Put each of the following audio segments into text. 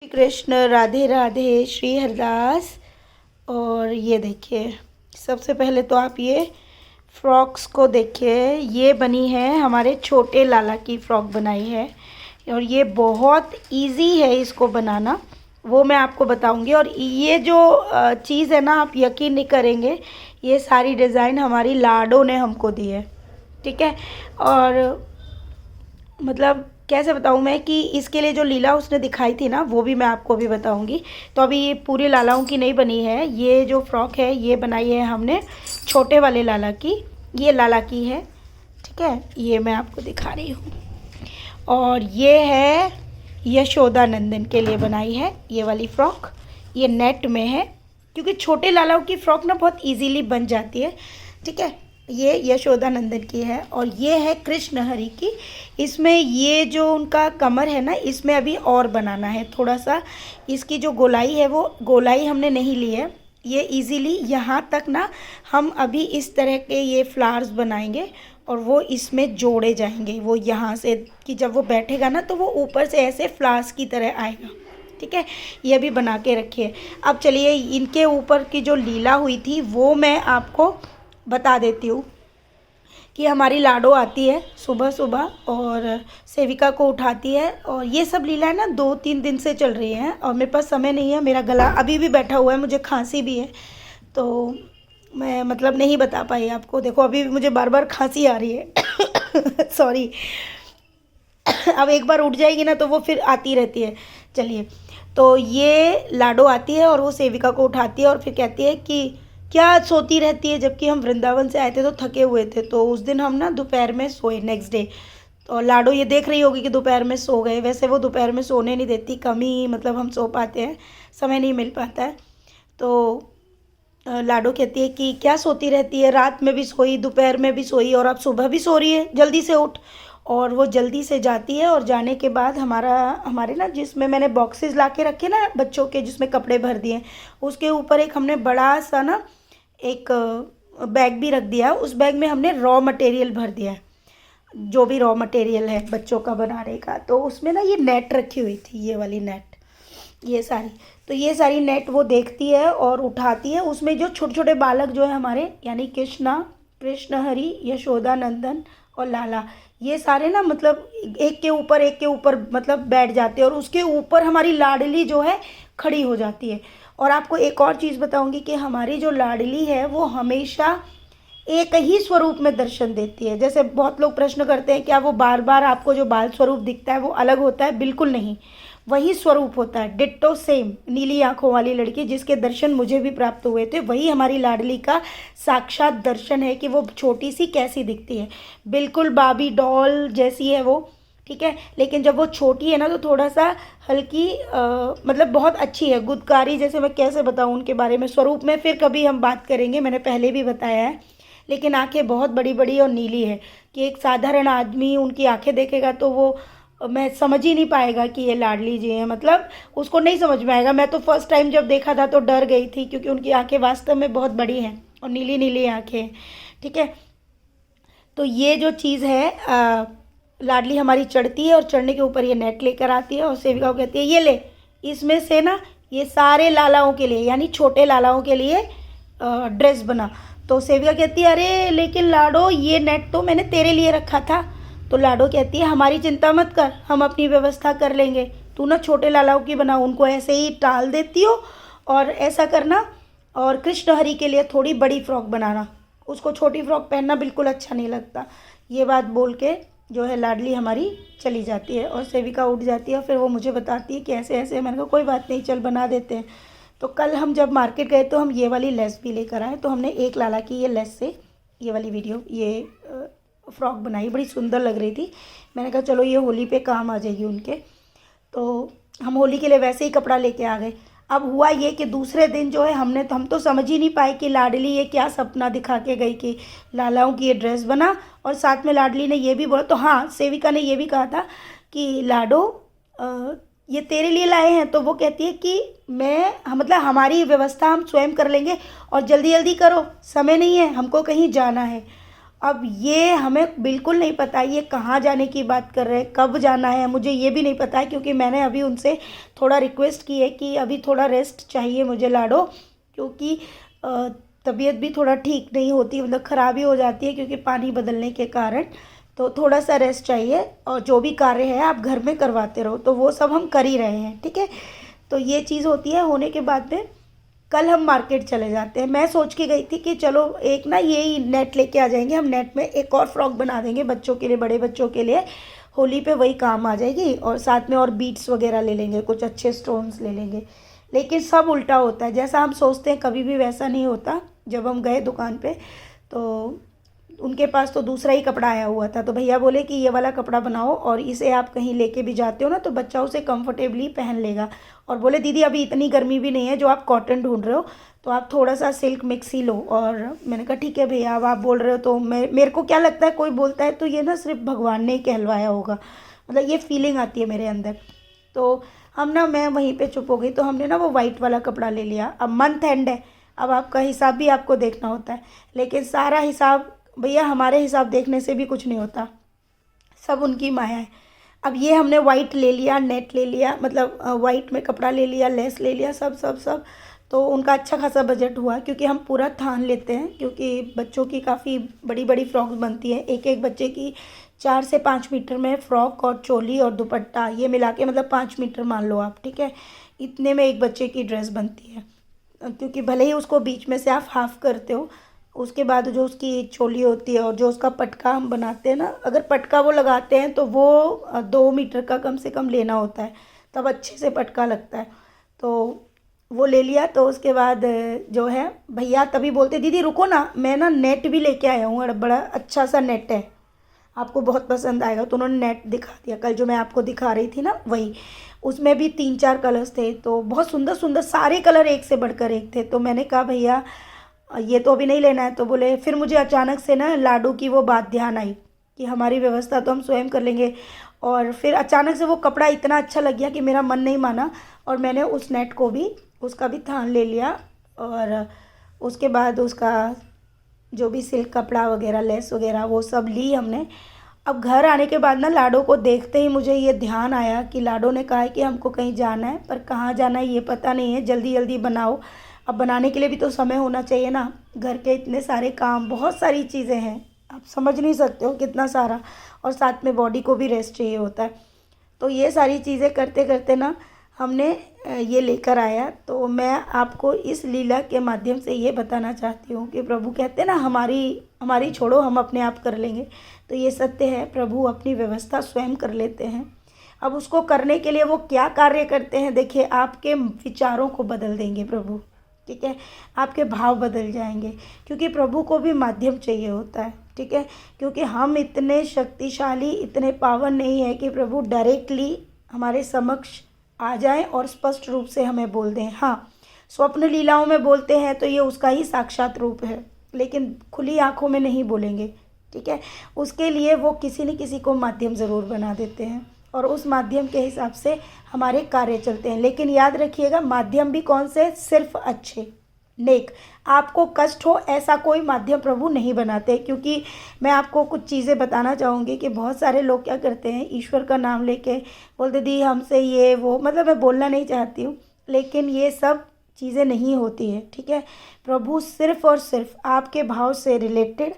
श्री कृष्ण, राधे राधे, श्री हरदास। और ये देखिए, सबसे पहले तो आप ये फ्रॉक्स को देखिए। ये बनी है हमारे छोटे लाला की फ़्रॉक बनाई है और ये बहुत इजी है इसको बनाना, वो मैं आपको बताऊंगी। और ये जो चीज़ है ना, आप यकीन नहीं करेंगे, ये सारी डिज़ाइन हमारी लाडो ने हमको दी है, ठीक है। और मतलब कैसे बताऊँ मैं कि इसके लिए जो लीला उसने दिखाई थी ना, वो भी मैं आपको भी बताऊंगी। तो अभी ये पूरी लालाओं की नहीं बनी है, ये जो फ़्रॉक है ये बनाई है हमने छोटे वाले लाला की, ये लाला की है, ठीक है। ये मैं आपको दिखा रही हूँ। और ये है यशोदा नंदन के लिए बनाई है ये वाली फ़्रॉक। ये नेट में है क्योंकि छोटे लालाओं की फ़्रॉक ना बहुत इजीली बन जाती है, ठीक है। ये यशोदा नंदन की है। और ये है कृष्ण हरि की। इसमें ये जो उनका कमर है ना, इसमें अभी और बनाना है थोड़ा सा। इसकी जो गोलाई है वो गोलाई हमने नहीं ली है, ये इजीली यहाँ तक ना हम अभी इस तरह के ये फ्लावर्स बनाएंगे और वो इसमें जोड़े जाएंगे। वो यहाँ से कि जब वो बैठेगा ना तो वो ऊपर से ऐसे फ्लावर्स की तरह आएगा, ठीक है। ये भी बना के रखिए। अब चलिए इनके ऊपर की जो लीला हुई थी वो मैं आपको बता देती हूँ। कि हमारी लाडो आती है सुबह सुबह और सेविका को उठाती है, और ये सब लीला है ना 2-3 दिन से चल रही है और मेरे पास समय नहीं है, मेरा गला अभी भी बैठा हुआ है, मुझे खांसी भी है, तो मैं मतलब नहीं बता पाई आपको। देखो अभी भी मुझे बार बार खांसी आ रही है सॉरी अब एक बार उठ जाएगी ना तो वो फिर आती रहती है। चलिए, तो ये लाडो आती है और वो सेविका को उठाती है और फिर कहती है कि क्या सोती रहती है, जबकि हम वृंदावन से आए थे तो थके हुए थे, तो उस दिन हम ना दोपहर में सोए नेक्स्ट डे। तो लाडो ये देख रही होगी कि दोपहर में सो गए, वैसे वो दोपहर में सोने नहीं देती, कम ही मतलब हम सो पाते हैं, समय नहीं मिल पाता है। तो लाडो कहती है कि क्या सोती रहती है, रात में भी सोई, दोपहर में भी सोई और अब सुबह भी सो रही है, जल्दी से उठ। और वो जल्दी से जाती है और जाने के बाद हमारे ना जिसमें मैंने बॉक्सेस ला के रखे ना बच्चों के, जिसमें कपड़े भर दिए, उसके ऊपर एक हमने बड़ा सा ना एक बैग भी रख दिया। उस बैग में हमने रॉ मटेरियल भर दिया है, जो भी रॉ मटेरियल है बच्चों का बनाने का। तो उसमें ना ये नेट रखी हुई थी, ये वाली नेट, ये सारी। तो ये सारी नेट वो देखती है और उठाती है। उसमें जो छोटे छोटे बालक जो है हमारे, यानी कृष्ण हरि, यशोदा नंदन और लाला, ये सारे ना मतलब एक के ऊपर मतलब बैठ जाते हैं और उसके ऊपर हमारी लाडली जो है खड़ी हो जाती है। और आपको एक और चीज़ बताऊंगी कि हमारी जो लाडली है वो हमेशा एक ही स्वरूप में दर्शन देती है। जैसे बहुत लोग प्रश्न करते हैं क्या वो बार बार आपको जो बाल स्वरूप दिखता है वो अलग होता है, बिल्कुल नहीं, वही स्वरूप होता है, डिट्टो सेम। नीली आंखों वाली लड़की जिसके दर्शन मुझे भी प्राप्त हुए थे, वही हमारी लाडली का साक्षात दर्शन है कि वो छोटी सी कैसी दिखती है, बिल्कुल बाबी डॉल जैसी है वो, ठीक है। लेकिन जब वो छोटी है ना तो थोड़ा सा हल्की मतलब बहुत अच्छी है, गुदकारी जैसे, मैं कैसे बताऊँ उनके बारे में, स्वरूप में फिर कभी हम बात करेंगे, मैंने पहले भी बताया है। लेकिन आंखें बहुत बड़ी बड़ी और नीली है कि एक साधारण आदमी उनकी आंखें देखेगा तो वो मैं समझ ही नहीं पाएगा कि ये लाडली जी हैं, मतलब उसको नहीं समझ में आएगा। मैं तो फर्स्ट टाइम जब देखा था तो डर गई थी क्योंकि उनकी आंखें वास्तव में बहुत बड़ी हैं और नीली नीली आंखें हैं, ठीक है। तो ये जो चीज़ है लाडली हमारी चढ़ती है और चढ़ने के ऊपर ये नेट लेकर आती है और सेविका को कहती है ये ले, इसमें से ना ये सारे लालाओं के लिए, यानी छोटे लालाओं के लिए ड्रेस बना। तो सेविका कहती है अरे लेकिन लाडो ये नेट तो मैंने तेरे लिए रखा था। तो लाडो कहती है हमारी चिंता मत कर, हम अपनी व्यवस्था कर लेंगे, तू ना छोटे लालाओं की बना, उनको ऐसे ही टाल देती हो और ऐसा करना, और कृष्ण हरि के लिए थोड़ी बड़ी फ्रॉक बनाना, उसको छोटी फ्रॉक पहनना बिल्कुल अच्छा नहीं लगता। ये बात बोल के जो है लाडली हमारी चली जाती है और सेविका उठ जाती है। फिर वो मुझे बताती है कि ऐसे ऐसे, मैंने कहा कोई बात नहीं, चल बना देते हैं। तो कल हम जब मार्केट गए तो हम ये वाली लेस भी लेकर आए, तो हमने एक लाला की ये लेस से ये वाली ये फ्रॉक बनाई, बड़ी सुंदर लग रही थी। मैंने कहा चलो ये होली पे काम आ जाएगी उनके, तो हम होली के लिए वैसे ही कपड़ा लेके आ गए। अब हुआ ये कि दूसरे दिन जो है हम तो समझ ही नहीं पाए कि लाडली ये क्या सपना दिखा के गई कि लालाओं की ये ड्रेस बना, और साथ में लाडली ने ये भी बोला, तो हाँ सेविका ने ये भी कहा था कि लाडो ये तेरे लिए लाए हैं। तो वो कहती है कि मतलब हमारी व्यवस्था हम स्वयं कर लेंगे और जल्दी जल्दी करो, समय नहीं है, हमको कहीं जाना है। अब ये हमें बिल्कुल नहीं पता ये कहाँ जाने की बात कर रहे हैं, कब जाना है, मुझे ये भी नहीं पता है, क्योंकि मैंने अभी उनसे थोड़ा रिक्वेस्ट की है कि अभी थोड़ा रेस्ट चाहिए मुझे लाडो, क्योंकि तबीयत भी थोड़ा ठीक नहीं होती, मतलब ख़राबी हो जाती है क्योंकि पानी बदलने के कारण। तो थोड़ा सा रेस्ट चाहिए, और जो भी कार्य है आप घर में करवाते रहो, तो वो सब हम कर ही रहे हैं, ठीक है। तो ये चीज़ होती है। होने के बाद में कल हम मार्केट चले जाते हैं। मैं सोच के गई थी कि चलो एक ना यही नेट लेके आ जाएंगे हम, नेट में एक और फ्रॉक बना देंगे बच्चों के लिए, बड़े बच्चों के लिए, होली पे वही काम आ जाएगी, और साथ में और बीट्स वगैरह ले लेंगे, कुछ अच्छे स्टोन्स ले लेंगे। लेकिन सब उल्टा होता है, जैसा हम सोचते हैं कभी भी वैसा नहीं होता। जब हम गए दुकान पे तो उनके पास तो दूसरा ही कपड़ा आया हुआ था, तो भैया बोले कि ये वाला कपड़ा बनाओ और इसे आप कहीं लेके भी जाते हो ना तो बच्चा उसे कंफर्टेबली पहन लेगा। और बोले दीदी अभी इतनी गर्मी भी नहीं है जो आप कॉटन ढूंढ रहे हो, तो आप थोड़ा सा सिल्क मिक्स ही लो। और मैंने कहा ठीक है भैया, अब आप बोल रहे हो तो मेरे को क्या लगता है, कोई बोलता है तो ये ना सिर्फ भगवान ने ही कहलवाया होगा, मतलब ये फीलिंग आती है मेरे अंदर। तो हम ना, मैं वहीं पे चुप हो गई, तो हमने ना वो वाइट वाला कपड़ा ले लिया। अब मंथ एंड है, अब आपका हिसाब भी आपको देखना होता है, लेकिन सारा हिसाब भैया हमारे हिसाब देखने से भी कुछ नहीं होता, सब उनकी माया है। अब ये हमने वाइट ले लिया, नेट ले लिया, मतलब वाइट में कपड़ा ले लिया, लेस ले लिया, सब सब सब। तो उनका अच्छा खासा बजट हुआ, क्योंकि हम पूरा थान लेते हैं, क्योंकि बच्चों की काफ़ी बड़ी बड़ी फ्रॉक्स बनती हैं, एक एक बच्चे की 4 से 5 मीटर में फ्रॉक और चोली और दुपट्टा ये मिला के, मतलब 5 मीटर मान लो आप, ठीक है। इतने में एक बच्चे की ड्रेस बनती है, क्योंकि भले ही उसको बीच में से आप हाफ करते हो, उसके बाद जो उसकी चोली होती है और जो उसका पटका हम बनाते हैं ना, अगर पटका वो लगाते हैं तो वो 2 मीटर का कम से कम लेना होता है, तब अच्छे से पटका लगता है। तो वो ले लिया। तो उसके बाद जो है भैया तभी बोलते दीदी रुको ना, मैं ना नेट भी लेके आया हूँ, बड़ा अच्छा सा नेट है, आपको बहुत पसंद आएगा। तो उन्होंने नेट दिखा दिया, कल जो मैं आपको दिखा रही थी ना वही, उसमें भी 3-4 कलर्स थे, तो बहुत सुंदर सुंदर सारे कलर एक से बढ़कर एक थे। तो मैंने कहा भैया ये तो अभी नहीं लेना है। तो बोले, फिर मुझे अचानक से ना लाडू की वो बात ध्यान आई कि हमारी व्यवस्था तो हम स्वयं कर लेंगे, और फिर अचानक से वो कपड़ा इतना अच्छा लग गया कि मेरा मन नहीं माना, और मैंने उस नेट को भी, उसका भी थान ले लिया। और उसके बाद उसका जो भी सिल्क कपड़ा वगैरह, लेस वगैरह, वो सब ली हमने। अब घर आने के बाद ना लाडो को देखते ही मुझे ये ध्यान आया कि लाडो ने कहा है कि हमको कहीं जाना है, पर कहाँ जाना है ये पता नहीं है, जल्दी जल्दी बनाओ। अब बनाने के लिए भी तो समय होना चाहिए ना, घर के इतने सारे काम, बहुत सारी चीज़ें हैं, आप समझ नहीं सकते हो कितना सारा, और साथ में बॉडी को भी रेस्ट चाहिए होता है। तो ये सारी चीज़ें करते करते ना हमने ये लेकर आया। तो मैं आपको इस लीला के माध्यम से ये बताना चाहती हूँ कि प्रभु कहते हैं ना, हमारी हमारी छोड़ो, हम अपने आप कर लेंगे। तो ये सत्य है, प्रभु अपनी व्यवस्था स्वयं कर लेते हैं। अब उसको करने के लिए वो क्या कार्य करते हैं, देखिए, आपके विचारों को बदल देंगे प्रभु, ठीक है, आपके भाव बदल जाएंगे, क्योंकि प्रभु को भी माध्यम चाहिए होता है, ठीक है। क्योंकि हम इतने शक्तिशाली, इतने पावन नहीं है कि प्रभु डायरेक्टली हमारे समक्ष आ जाएं और स्पष्ट रूप से हमें बोल दें। हाँ, स्वप्न लीलाओं में बोलते हैं तो ये उसका ही साक्षात रूप है, लेकिन खुली आंखों में नहीं बोलेंगे, ठीक है। उसके लिए वो किसी न किसी को माध्यम ज़रूर बना देते हैं, और उस माध्यम के हिसाब से हमारे कार्य चलते हैं। लेकिन याद रखिएगा, माध्यम भी कौन से, सिर्फ अच्छे, नेक, आपको कष्ट हो ऐसा कोई माध्यम प्रभु नहीं बनाते। क्योंकि मैं आपको कुछ चीज़ें बताना चाहूँगी कि बहुत सारे लोग क्या करते हैं, ईश्वर का नाम लेके बोलते दी हमसे ये वो, मतलब मैं बोलना नहीं चाहती हूँ, लेकिन ये सब चीज़ें नहीं होती है, ठीक है। प्रभु सिर्फ और सिर्फ आपके भाव से रिलेटेड,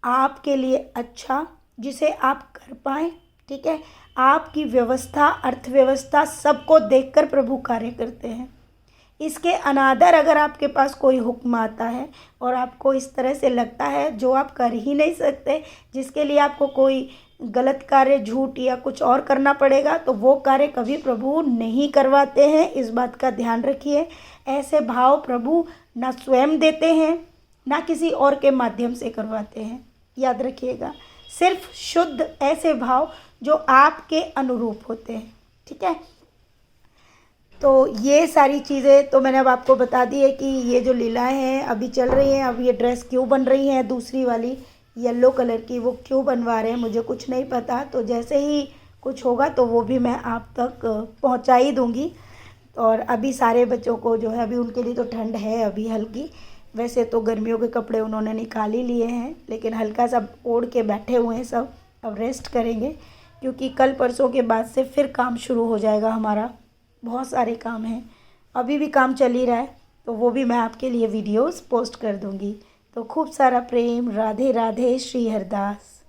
आपके लिए अच्छा, जिसे आप कर पाएँ, ठीक है, आपकी व्यवस्था, अर्थव्यवस्था, सबको देखकर प्रभु कार्य करते हैं। इसके अनादर अगर आपके पास कोई हुक्म आता है और आपको इस तरह से लगता है जो आप कर ही नहीं सकते, जिसके लिए आपको कोई गलत कार्य, झूठ या कुछ और करना पड़ेगा, तो वो कार्य कभी प्रभु नहीं करवाते हैं, इस बात का ध्यान रखिए। ऐसे भाव प्रभु ना स्वयं देते हैं, ना किसी और के माध्यम से करवाते हैं, याद रखिएगा। सिर्फ शुद्ध ऐसे भाव जो आपके अनुरूप होते हैं, ठीक है। तो ये सारी चीज़ें तो मैंने अब आपको बता दी है कि ये जो लीलाएं हैं अभी चल रही हैं। अब ये ड्रेस क्यों बन रही है, दूसरी वाली येलो कलर की, वो क्यों बनवा रहे हैं मुझे कुछ नहीं पता। तो जैसे ही कुछ होगा तो वो भी मैं आप तक पहुंचा ही दूंगी। और अभी सारे बच्चों को जो है, अभी उनके लिए तो ठंड है अभी हल्की, वैसे तो गर्मियों के कपड़े उन्होंने निकाल ही लिए हैं, लेकिन हल्का सा ओढ़ के बैठे हुए हैं सब। अब रेस्ट करेंगे क्योंकि कल परसों के बाद से फिर काम शुरू हो जाएगा हमारा। बहुत सारे काम हैं, अभी भी काम चल ही रहा है, तो वो भी मैं आपके लिए वीडियोस पोस्ट कर दूँगी। तो खूब सारा प्रेम। राधे राधे। श्री हरदास।